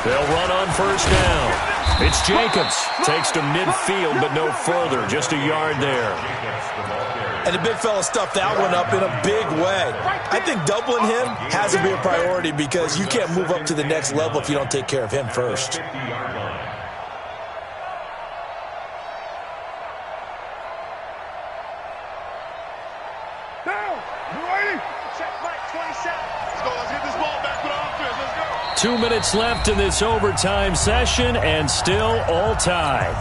They'll run on first down. It's Jacobs. Takes to midfield, but no further. Just a yard there. And the big fella stuffed that one up in a big way. I think doubling him has to be a priority because you can't move up to the next level if you don't take care of him first. Down. You ready? Check back 27. Let's go. Let's get this ball back to the offense. Let's go. 2 minutes left in this overtime session, and still all tied.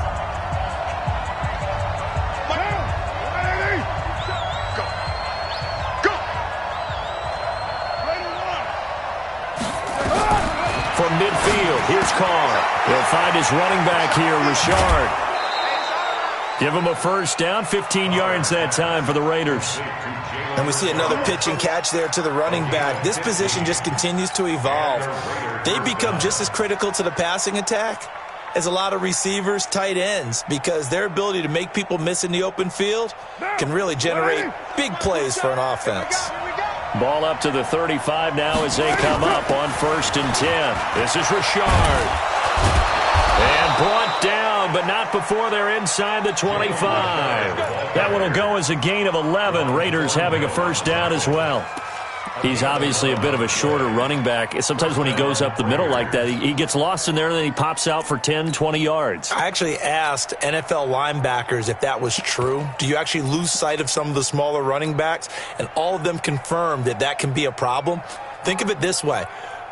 From midfield, here's Carr. He'll find his running back here, Richard. Give him a first down, 15 yards that time for the Raiders. And we see another pitch and catch there to the running back. This position just continues to evolve. They become just as critical to the passing attack as a lot of receivers, tight ends, because their ability to make people miss in the open field can really generate big plays for an offense. Ball up to the 35 now as they come up on 1st and 10. This is Richard. And brought down, but not before they're inside the 25. That one will go as a gain of 11. Raiders having a first down as well. He's obviously a bit of a shorter running back. Sometimes when he goes up the middle like that, he gets lost in there and then he pops out for 10, 20 yards. I actually asked NFL linebackers if that was true. Do you actually lose sight of some of the smaller running backs? And all of them confirmed that that can be a problem. Think of it this way.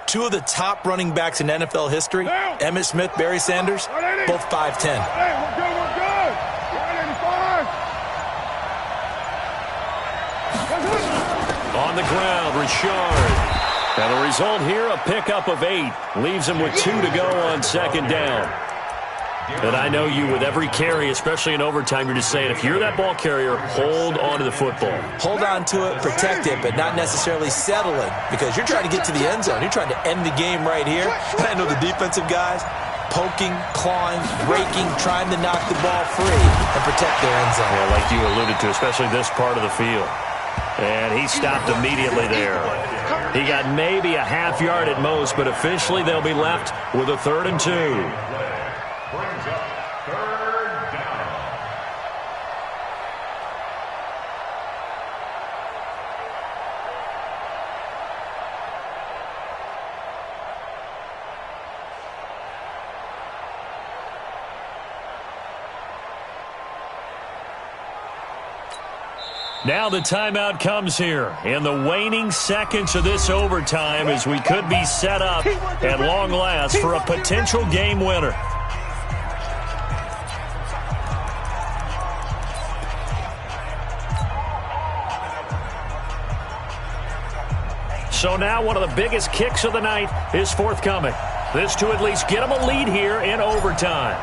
2 of the top running backs in NFL history, Emmitt Smith, Barry Sanders, both 5'10". Hey, we're good, we're good. 185. On the ground, Richard. And the result here, a pickup of 8. Leaves him with 2 to go on 2nd down. And I know you, with every carry, especially in overtime, you're just saying, if you're that ball carrier, hold on to the football. Hold on to it, protect it, but not necessarily settling, because you're trying to get to the end zone. You're trying to end the game right here. And I know the defensive guys, poking, clawing, breaking, trying to knock the ball free and protect their end zone. Yeah, like you alluded to, especially this part of the field. And he stopped immediately there. He got maybe a half yard at most, but officially they'll be left with a 3rd and 2. Brings up 3rd down. Now the timeout comes here in the waning seconds of this overtime as we could be set up at long last for a potential game winner. So now one of the biggest kicks of the night is forthcoming. This to at least get them a lead here in overtime.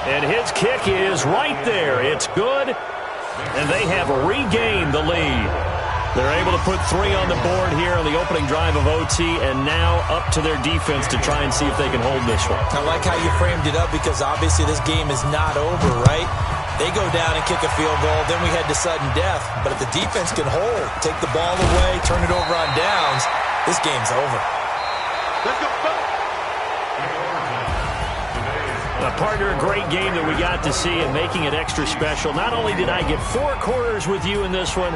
And his kick is right there. It's good, and they have regained the lead. They're able to put 3 on the board here on the opening drive of OT, and now up to their defense to try and see if they can hold this one. I like how you framed it up because obviously this game is not over, right? They go down and kick a field goal, then we head to sudden death. But if the defense can hold, take the ball away, turn it over on downs, this game's over. Let's go. Partner, a great game that we got to see and making it extra special. Not only did I get 4 quarters with you in this one,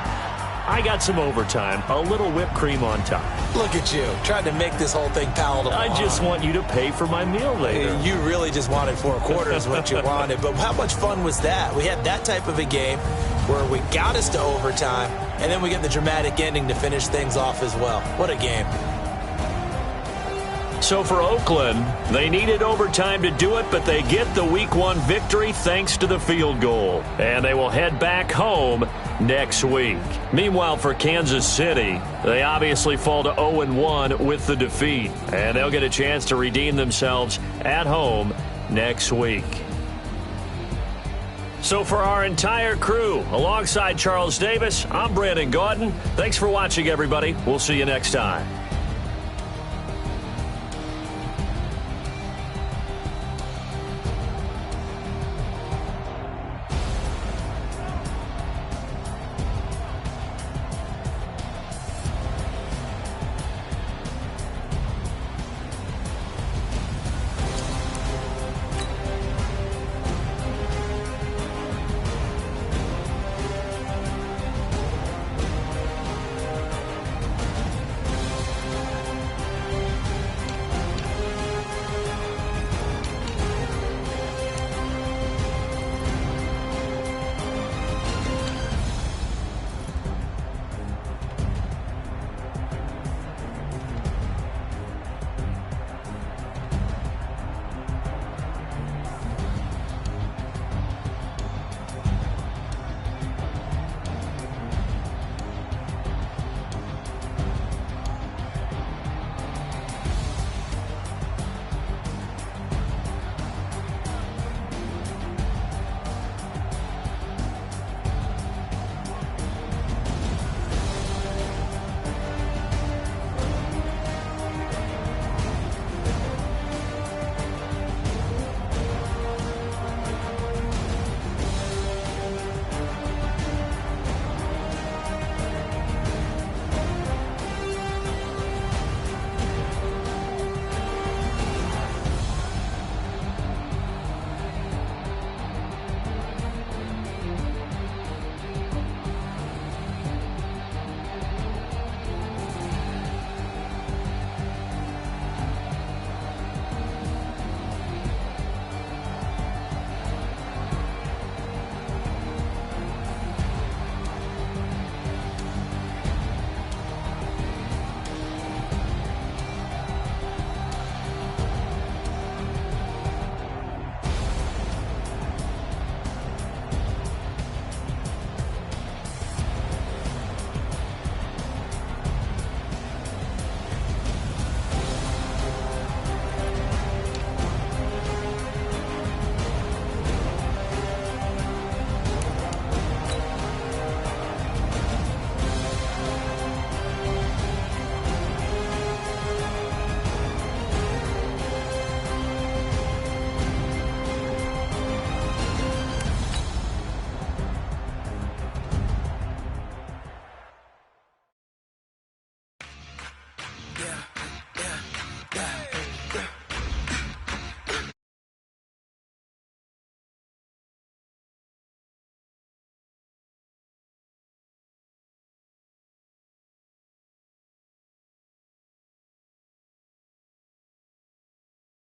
I got some overtime, a little whipped cream on top. Look at you, trying to make this whole thing palatable. I just want you to pay for my meal later. You really just wanted 4 quarters, what you wanted. But how much fun was that? We had that type of a game where we got us to overtime, and then we get the dramatic ending to finish things off as well. What a game. So for Oakland, they needed overtime to do it, but they get the Week 1 victory thanks to the field goal. And they will head back home next week. Meanwhile, for Kansas City, they obviously fall to 0-1 with the defeat. And they'll get a chance to redeem themselves at home next week. So for our entire crew, alongside Charles Davis, I'm Brandon Gaudin. Thanks for watching, everybody. We'll see you next time.